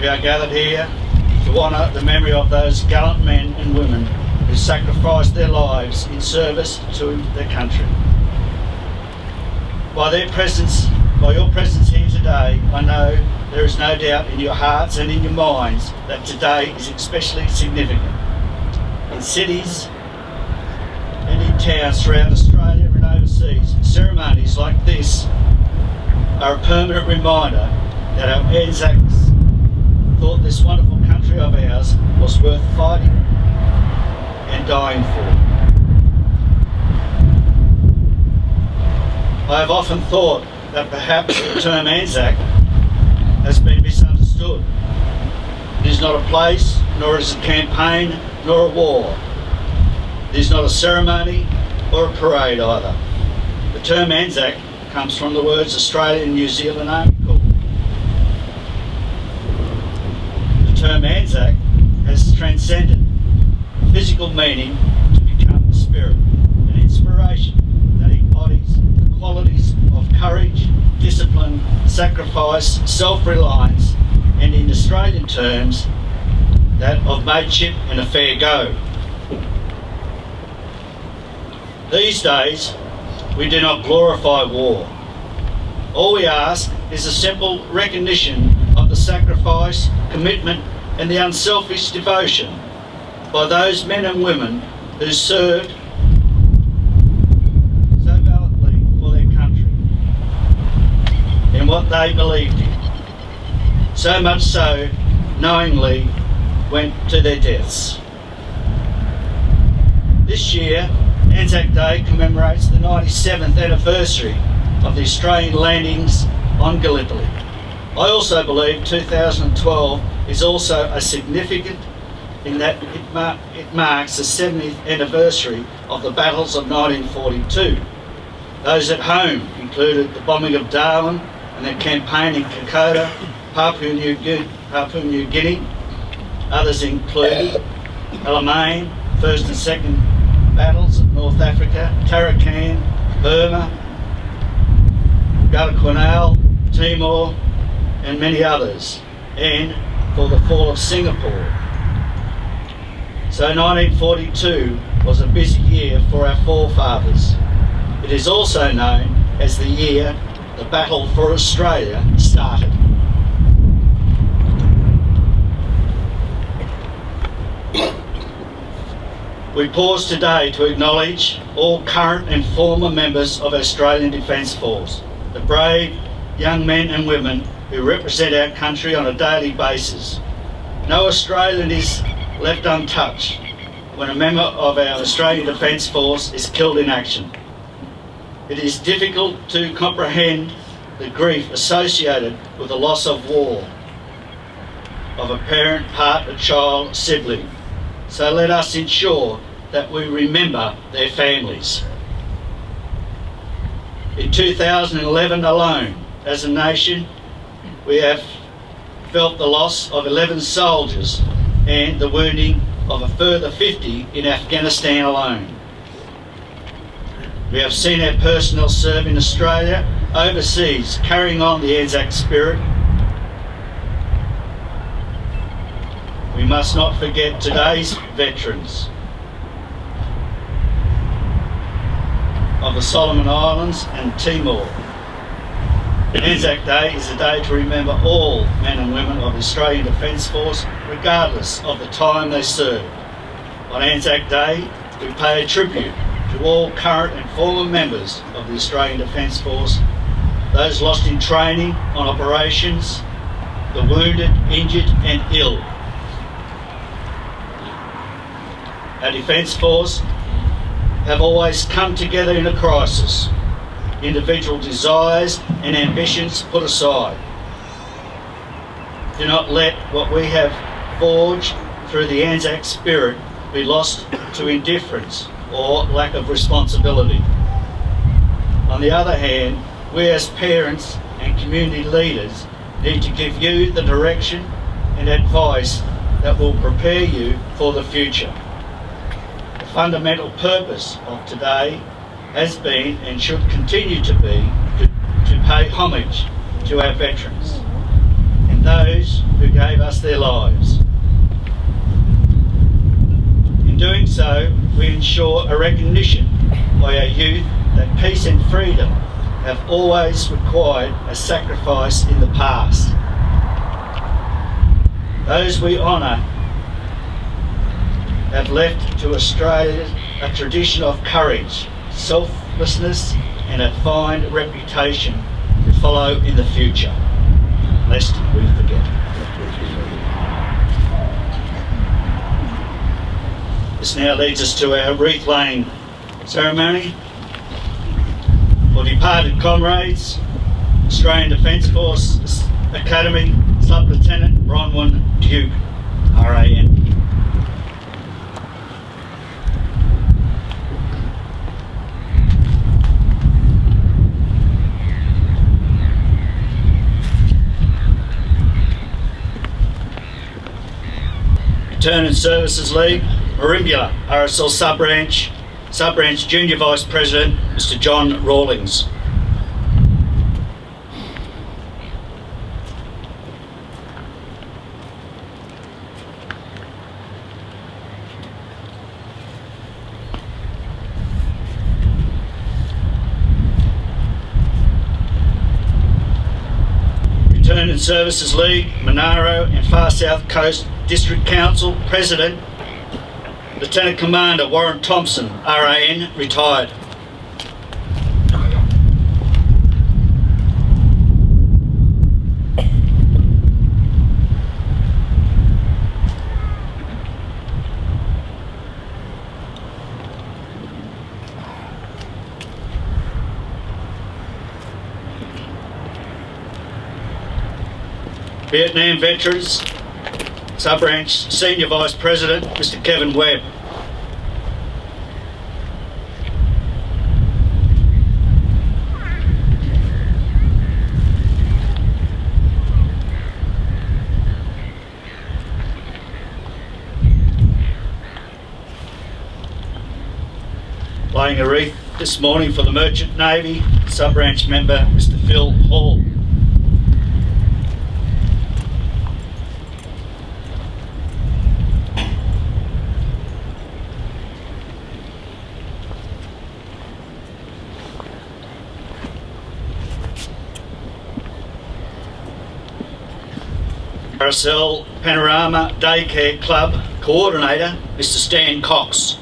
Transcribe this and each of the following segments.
we are gathered here to honour the memory of those gallant men and women who sacrificed their lives in service to their country. By your presence here today, I know there is no doubt in your hearts and in your minds that today is especially significant. In cities and in towns throughout Australia and overseas, ceremonies like this are a permanent reminder that our ANZACs thought this wonderful country of ours was worth fighting and dying for. I have often thought that perhaps the term ANZAC has been misunderstood. It is not a place, nor is it a campaign, nor a war. It is not a ceremony or a parade either. The term ANZAC comes from the words Australian and New Zealand Army Corps. The term ANZAC has transcended physical meaning to become a spirit, an inspiration that embodies the qualities of courage, discipline, sacrifice, self-reliance, and in Australian terms, that of mateship and a fair go. These days, we do not glorify war. All we ask is a simple recognition of the sacrifice, commitment, and the unselfish devotion by those men and women who served so valiantly for their country and what they believed in. So much so, knowingly went to their deaths. This year, ANZAC Day commemorates the 97th anniversary of the Australian landings on Gallipoli. I also believe 2012 is also a significant in that it marks the 70th anniversary of the battles of 1942. Those at home included the bombing of Darwin and the campaign in Kokoda, Papua New Guinea. Others included Alamein, First and Second Battles of North Africa, Tarakan, Burma, Guadalcanal, Timor, and many others, and for the fall of Singapore. So 1942 was a busy year for our forefathers. It is also known as the year the battle for Australia started. We pause today to acknowledge all current and former members of our Australian Defence Force, the brave young men and women who represent our country on a daily basis. No Australian is left untouched when a member of our Australian Defence Force is killed in action. It is difficult to comprehend the grief associated with the loss of war, of a parent, partner, child, sibling. So let us ensure that we remember their families. In 2011 alone, as a nation, we have felt the loss of 11 soldiers and the wounding of a further 50 in Afghanistan alone. We have seen our personnel serve in Australia, overseas, carrying on the ANZAC spirit. We must not forget today's veterans of the Solomon Islands and Timor. ANZAC Day is a day to remember all men and women of the Australian Defence Force, regardless of the time they served. On ANZAC Day, we pay a tribute to all current and former members of the Australian Defence Force, those lost in training, on operations, the wounded, injured and ill. Our Defence Force have always come together in a crisis. Individual desires and ambitions put aside. Do not let what we have forged through the ANZAC spirit be lost to indifference or lack of responsibility. On the other hand, we as parents and community leaders need to give you the direction and advice that will prepare you for the future. The fundamental purpose of today has been and should continue to be to pay homage to our veterans and those those who gave us their lives. In doing so, we ensure a recognition by our youth that peace and freedom have always required a sacrifice in the past. Those we honour have left to Australia a tradition of courage, selflessness and a fine reputation to follow in the future, lest we forget. This now leads us to our wreath laying ceremony. For departed comrades, Australian Defence Force Academy Sub-Lieutenant Bronwyn Duke, RAN. Return and Services League, Merimbula RSL Sub-Branch Junior Vice President, Mr John Rawlings. Return and Services League, Monaro and Far South Coast District Council President, Lieutenant Commander Warren Thompson, RAN, retired. Vietnam Veterans Sub-Branch Senior Vice President, Mr Kevin Webb. Laying a wreath this morning for the Merchant Navy Sub-Branch member, Mr Phil Hall. RSL Panorama Daycare Club Coordinator, Mr Stan Cox.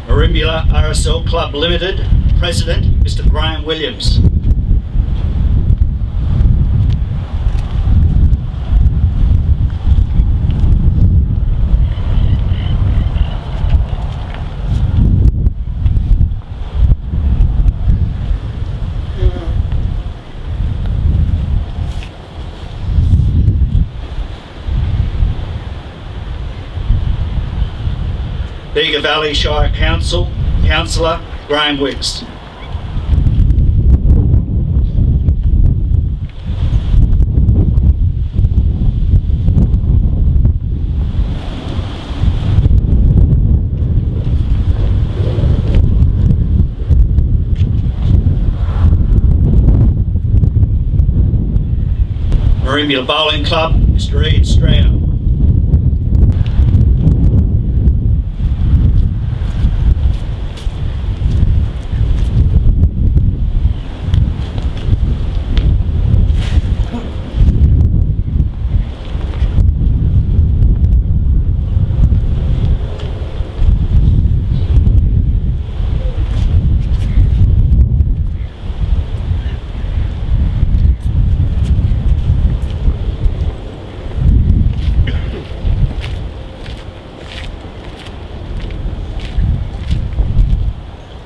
Merimbula RSL Club Limited President, Mr Graham Williams. Bega Valley Shire Councillor Graham Wicks. Merimbula Bowling Club, Mr Ian Stroud.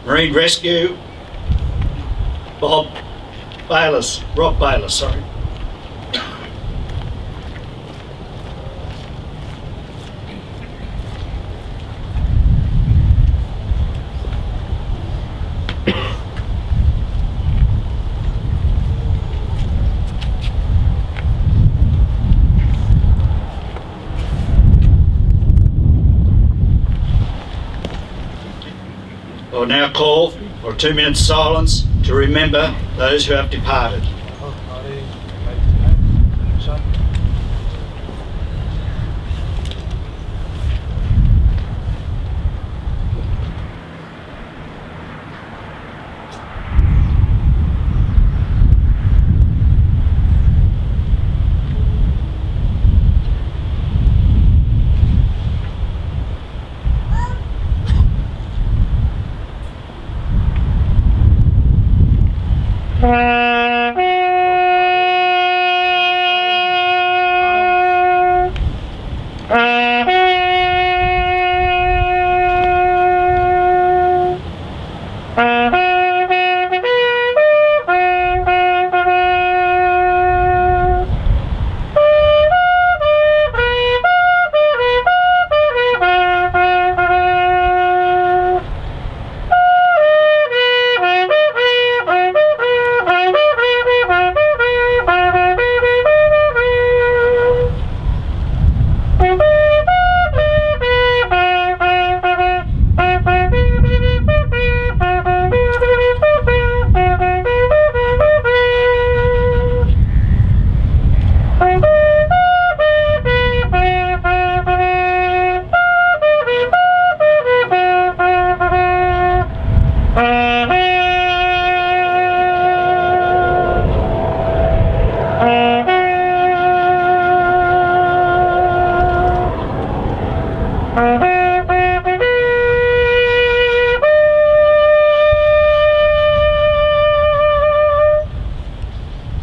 Marine Rescue, Rob Bayliss, sorry. now call for a 2-minute silence to remember those who have departed.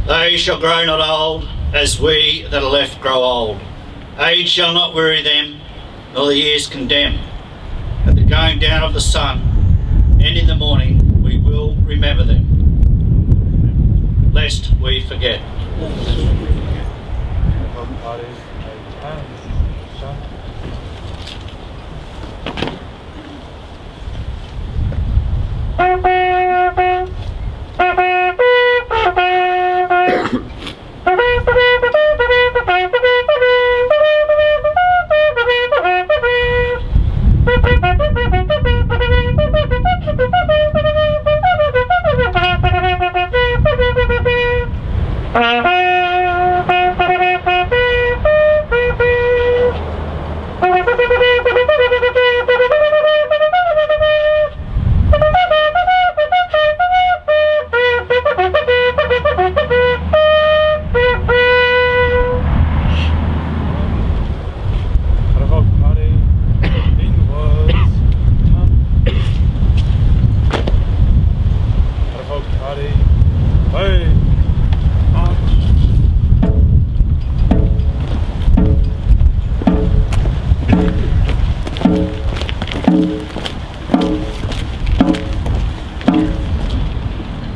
They shall grow not old, as we that are left grow old. Age shall not weary them, nor the years condemn. At the going down of the sun, and in the morning, we will remember them, lest we forget.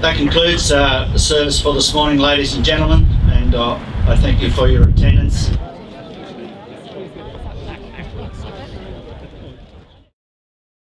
That concludes the service for this morning, ladies and gentlemen, and I thank you for your attendance.